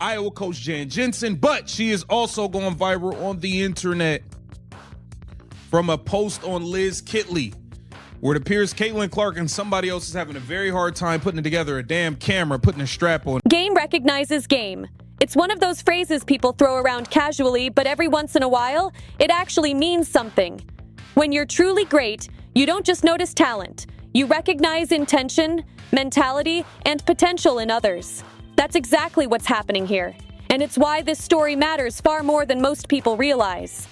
Iowa coach Jan Jensen, but she is also going viral on the internet from a post on Liz Kitley, where it appears Caitlin Clark and somebody else is having a very hard time putting together a damn camera, putting a strap on. Game recognizes game. It's one of those phrases people throw around casually, but every once in a while, it actually means something. When you're truly great, you don't just notice talent. You recognize intention, mentality, and potential in others. That's exactly what's happening here. And it's why this story matters far more than most people realize.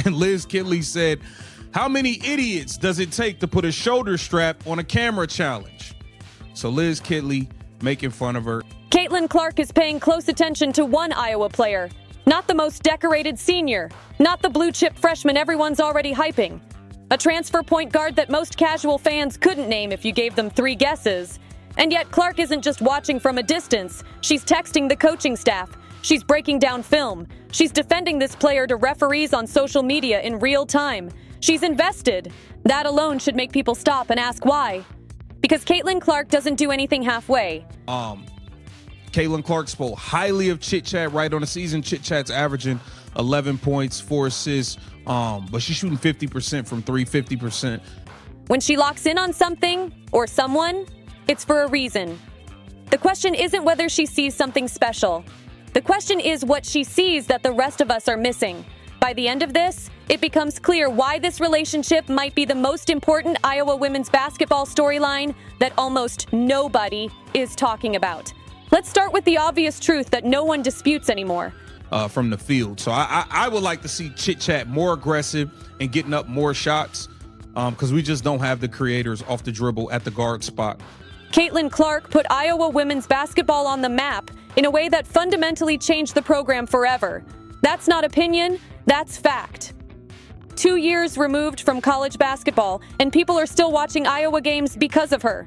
And Liz Kitley said, "How many idiots does it take to put a shoulder strap on a camera challenge?" So Liz Kitley making fun of her. Caitlin Clark is paying close attention to one Iowa player. Not the most decorated senior. Not the blue-chip freshman everyone's already hyping. A transfer point guard that most casual fans couldn't name if you gave them 3 guesses. And yet Clark isn't just watching from a distance. She's texting the coaching staff. She's breaking down film. She's defending this player to referees on social media in real time. She's invested. That alone should make people stop and ask why. Because Caitlin Clark doesn't do anything halfway. Caitlin Clark spoke highly of Chit Chat right on the season. Chit Chat's averaging 11 points, 4 assists, but she's shooting 50% from 3, 50%. When she locks in on something or someone, it's for a reason. The question isn't whether she sees something special. The question is what she sees that the rest of us are missing. By the end of this, it becomes clear why this relationship might be the most important Iowa women's basketball storyline that almost nobody is talking about. Let's start with the obvious truth that no one disputes anymore. From the field. So I would like to see Chit Chat more aggressive and getting up more shots because we just don't have the creators off the dribble at the guard spot. Caitlin Clark put Iowa women's basketball on the map in a way that fundamentally changed the program forever. That's not opinion, that's fact. 2 years removed from college basketball, and people are still watching Iowa games because of her.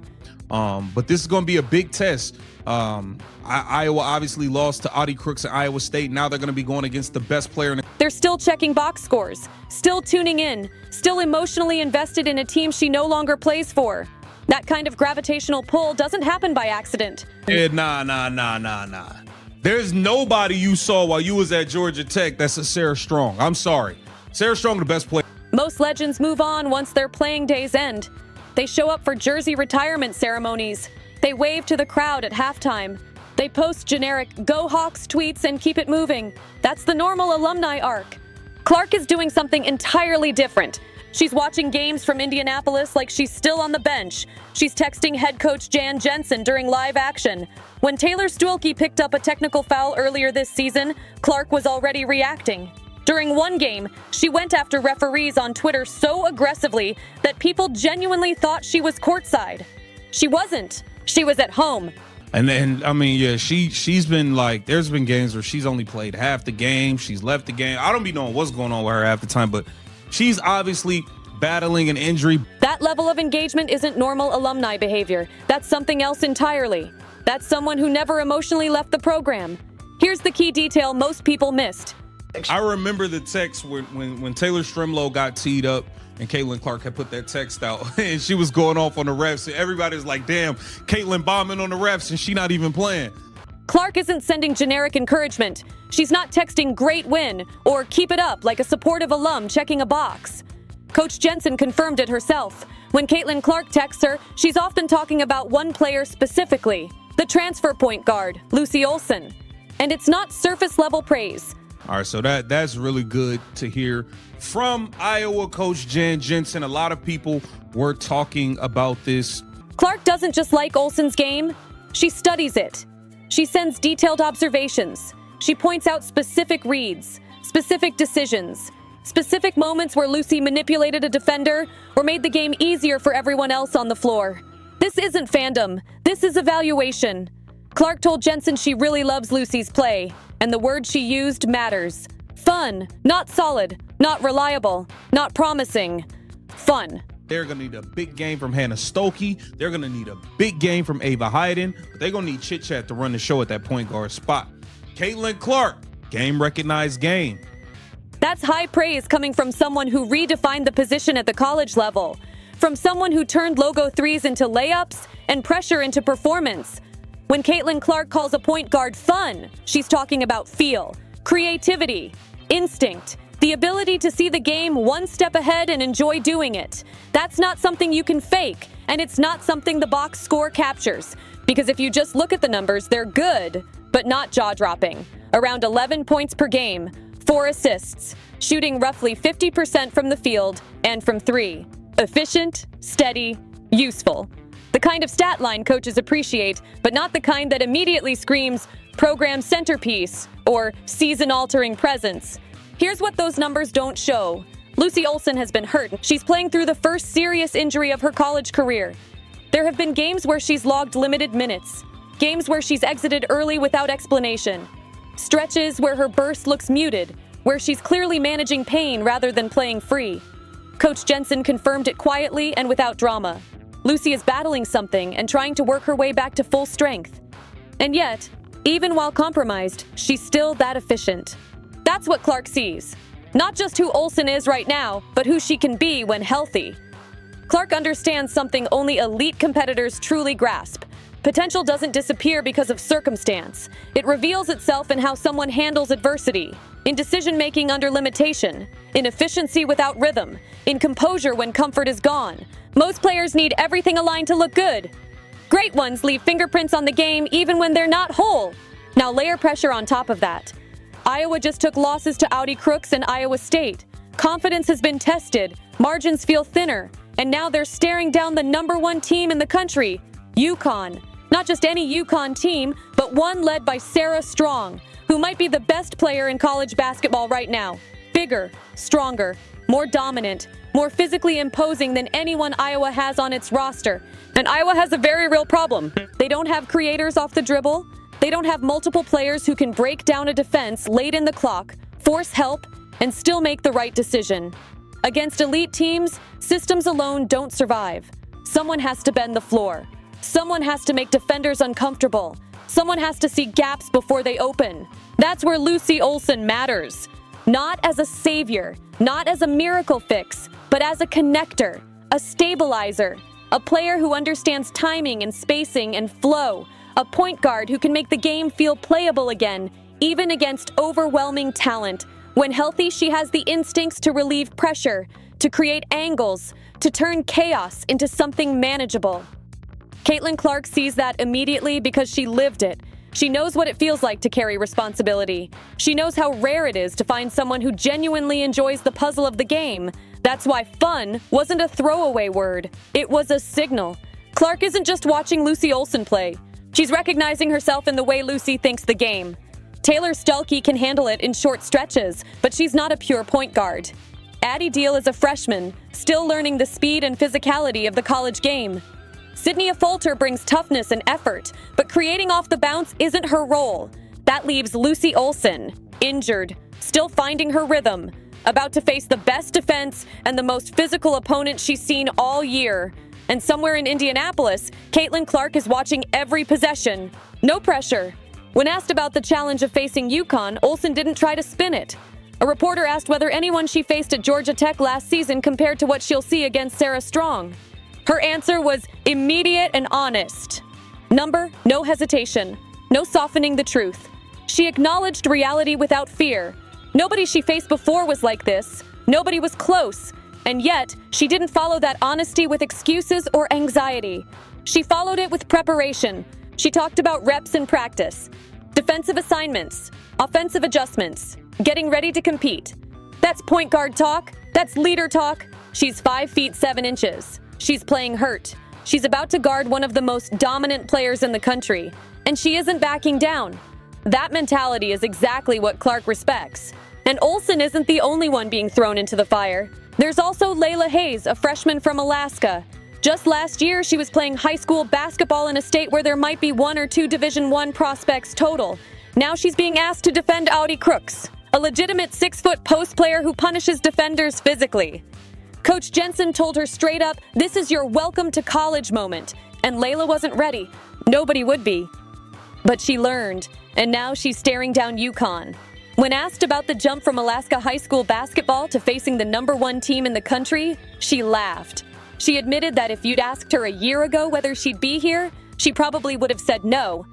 But this is going to be a big test. Iowa obviously lost to Audie Crooks at Iowa State. Now they're going to be going against the best player in the... They're still checking box scores, still tuning in, still emotionally invested in a team she no longer plays for. That kind of gravitational pull doesn't happen by accident. Yeah, nah. There's nobody you saw while you was at Georgia Tech that's a Sarah Strong. I'm sorry. Sarah Strong, the best player. Most legends move on once their playing days end. They show up for jersey retirement ceremonies. They wave to the crowd at halftime. They post generic "Go Hawks" tweets and keep it moving. That's the normal alumni arc. Clark is doing something entirely different. She's watching games from Indianapolis like she's still on the bench. She's texting head coach Jan Jensen during live action. When Taylor Stuelke picked up a technical foul earlier this season, Clark was already reacting. During one game, she went after referees on Twitter so aggressively that people genuinely thought she was courtside. She wasn't. She was at home. And then, I mean, yeah, she's been like, there's been games where she's only played half the game. She's left the game. I don't be knowing what's going on with her half the time, but she's obviously battling an injury. That level of engagement isn't normal alumni behavior. That's something else entirely. That's someone who never emotionally left the program. Here's the key detail most people missed. I remember the text when Taylor Strimlow got teed up and Caitlin Clark had put that text out and she was going off on the refs. And everybody's like, damn, Caitlin bombing on the refs and she not even playing. Clark isn't sending generic encouragement. She's not texting "great win" or "keep it up" like a supportive alum checking a box. Coach Jensen confirmed it herself. When Caitlin Clark texts her, she's often talking about one player specifically, the transfer point guard, Lucy Olson. And it's not surface-level praise. All right, so that's really good to hear from Iowa coach Jan Jensen. A lot of people were talking about this. Clark doesn't just like Olson's game, she studies it. She sends detailed observations. She points out specific reads, specific decisions, specific moments where Lucy manipulated a defender or made the game easier for everyone else on the floor. This isn't fandom. This is evaluation. Clark told Jensen she really loves Lucy's play, and the word she used matters. Fun, not solid, not reliable, not promising. Fun. They're going to need a big game from Hannah Stokey. They're going to need a big game from Ava Hayden. But they're going to need Chit Chat to run the show at that point guard spot. Caitlin Clark, game recognized game. That's high praise coming from someone who redefined the position at the college level. From someone who turned logo threes into layups and pressure into performance. When Caitlin Clark calls a point guard fun, she's talking about feel, creativity, instinct, the ability to see the game one step ahead and enjoy doing it. That's not something you can fake, and it's not something the box score captures. Because if you just look at the numbers, they're good, but not jaw-dropping. Around 11 points per game, 4 assists, shooting roughly 50% from the field and from 3. Efficient, steady, useful. The kind of stat line coaches appreciate, but not the kind that immediately screams program centerpiece or season-altering presence. Here's what those numbers don't show. Lucy Olson has been hurt. She's playing through the first serious injury of her college career. There have been games where she's logged limited minutes, games where she's exited early without explanation, stretches where her burst looks muted, where she's clearly managing pain rather than playing free. Coach Jensen confirmed it quietly and without drama. Lucy is battling something and trying to work her way back to full strength. And yet, even while compromised, she's still that efficient. That's what Clark sees. Not just who Olson is right now, but who she can be when healthy. Clark understands something only elite competitors truly grasp. Potential doesn't disappear because of circumstance. It reveals itself in how someone handles adversity, in decision-making under limitation, in efficiency without rhythm, in composure when comfort is gone. Most players need everything aligned to look good. Great ones leave fingerprints on the game even when they're not whole. Now layer pressure on top of that. Iowa just took losses to Audi Crooks and Iowa State. Confidence has been tested, margins feel thinner, and now they're staring down the #1 team in the country, UConn. Not just any UConn team, but one led by Sarah Strong, who might be the best player in college basketball right now. Bigger, stronger, more dominant, more physically imposing than anyone Iowa has on its roster. And Iowa has a very real problem. They don't have creators off the dribble. They don't have multiple players who can break down a defense late in the clock, force help, and still make the right decision. Against elite teams, systems alone don't survive. Someone has to bend the floor. Someone has to make defenders uncomfortable. Someone has to see gaps before they open. That's where Lucy Olson matters. Not as a savior, not as a miracle fix, but as a connector, a stabilizer, a player who understands timing and spacing and flow, a point guard who can make the game feel playable again, even against overwhelming talent. When healthy, she has the instincts to relieve pressure, to create angles, to turn chaos into something manageable. Caitlin Clark sees that immediately because she lived it. She knows what it feels like to carry responsibility. She knows how rare it is to find someone who genuinely enjoys the puzzle of the game. That's why fun wasn't a throwaway word. It was a signal. Clark isn't just watching Lucy Olson play. She's recognizing herself in the way Lucy thinks the game. Taylor Stuelke can handle it in short stretches, but she's not a pure point guard. Addie Deal is a freshman, still learning the speed and physicality of the college game. Sydney Affolter brings toughness and effort, but creating off the bounce isn't her role. That leaves Lucy Olson, injured, still finding her rhythm, about to face the best defense and the most physical opponent she's seen all year. And somewhere in Indianapolis, Caitlin Clark is watching every possession. No pressure. When asked about the challenge of facing UConn, Olson didn't try to spin it. A reporter asked whether anyone she faced at Georgia Tech last season compared to what she'll see against Sarah Strong. Her answer was immediate and honest. Number, no hesitation, no softening the truth. She acknowledged reality without fear. Nobody she faced before was like this. Nobody was close. And yet, she didn't follow that honesty with excuses or anxiety. She followed it with preparation. She talked about reps in practice, defensive assignments, offensive adjustments, getting ready to compete. That's point guard talk. That's leader talk. She's 5 feet 7 inches. She's playing hurt. She's about to guard one of the most dominant players in the country, and she isn't backing down. That mentality is exactly what Clark respects. And Olson isn't the only one being thrown into the fire. There's also Layla Hayes, a freshman from Alaska. Just last year, she was playing high school basketball in a state where there might be 1 or 2 Division I prospects total. Now she's being asked to defend Audi Crooks, a legitimate 6-foot post player who punishes defenders physically. Coach Jensen told her straight up, "This is your welcome to college moment." And Layla wasn't ready. Nobody would be. But she learned, and now she's staring down UConn. When asked about the jump from Alaska high school basketball to facing the #1 team in the country, she laughed. She admitted that if you'd asked her a year ago whether she'd be here, she probably would have said no.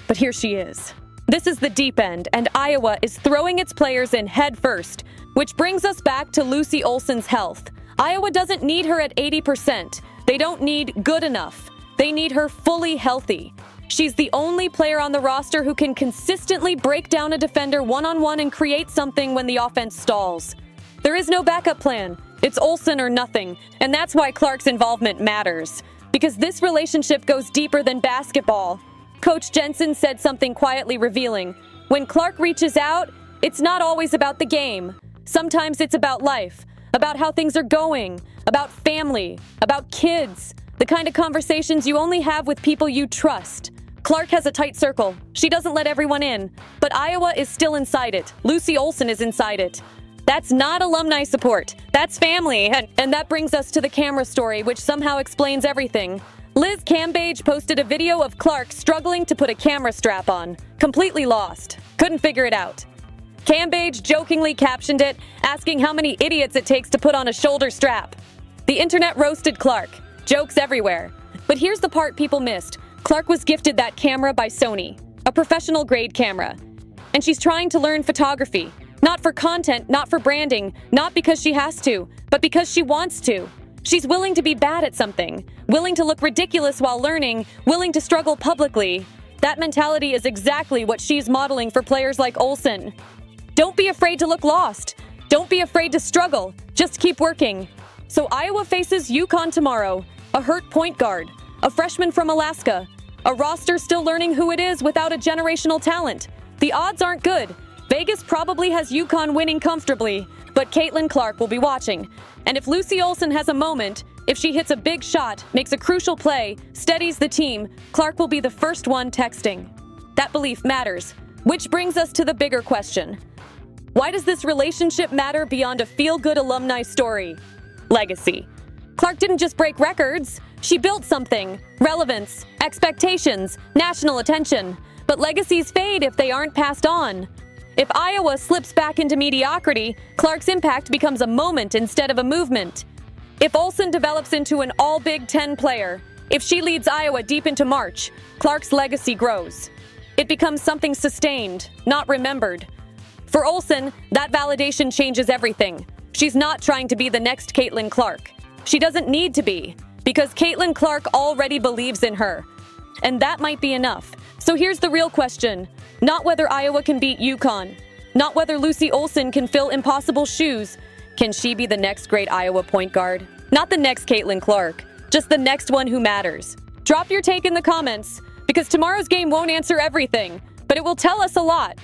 But here she is. This is the deep end, and Iowa is throwing its players in head first, which brings us back to Lucy Olsen's health. Iowa doesn't need her at 80%. They don't need good enough. They need her fully healthy. She's the only player on the roster who can consistently break down a defender one-on-one and create something when the offense stalls. There is no backup plan. It's Olsen or nothing, and that's why Clark's involvement matters. Because this relationship goes deeper than basketball. Coach Jensen said something quietly revealing. When Clark reaches out, it's not always about the game. Sometimes it's about life, about how things are going, about family, about kids, the kind of conversations you only have with people you trust. Clark has a tight circle. She doesn't let everyone in, but Iowa is still inside it. Lucy Olsen is inside it. That's not alumni support. That's family. And that brings us to the camera story, which somehow explains everything. Liz Cambage posted a video of Clark struggling to put a camera strap on. Completely lost. Couldn't figure it out. Cambage jokingly captioned it, asking how many idiots it takes to put on a shoulder strap. The internet roasted Clark. Jokes everywhere. But here's the part people missed. Clark was gifted that camera by Sony, a professional grade camera. And she's trying to learn photography. Not for content, not for branding, not because she has to, but because she wants to. She's willing to be bad at something, willing to look ridiculous while learning, willing to struggle publicly. That mentality is exactly what she's modeling for players like Olsen. Don't be afraid to look lost. Don't be afraid to struggle. Just keep working. So Iowa faces UConn tomorrow, a hurt point guard, a freshman from Alaska, a roster still learning who it is without a generational talent. The odds aren't good. Vegas probably has UConn winning comfortably, but Caitlin Clark will be watching. And if Lucy Olsen has a moment, if she hits a big shot, makes a crucial play, steadies the team, Clark will be the first one texting. That belief matters, which brings us to the bigger question. Why does this relationship matter beyond a feel-good alumni story? Legacy. Clark didn't just break records. She built something. Relevance, expectations, national attention. But legacies fade if they aren't passed on. If Iowa slips back into mediocrity, Clark's impact becomes a moment instead of a movement. If Olsen develops into an all-Big Ten player, if she leads Iowa deep into March, Clark's legacy grows. It becomes something sustained, not remembered. For Olsen, that validation changes everything. She's not trying to be the next Caitlin Clark. She doesn't need to be, because Caitlin Clark already believes in her. And that might be enough. So here's the real question. Not whether Iowa can beat UConn. Not whether Lucy Olsen can fill impossible shoes. Can she be the next great Iowa point guard? Not the next Caitlin Clark. Just the next one who matters. Drop your take in the comments, because tomorrow's game won't answer everything, but it will tell us a lot.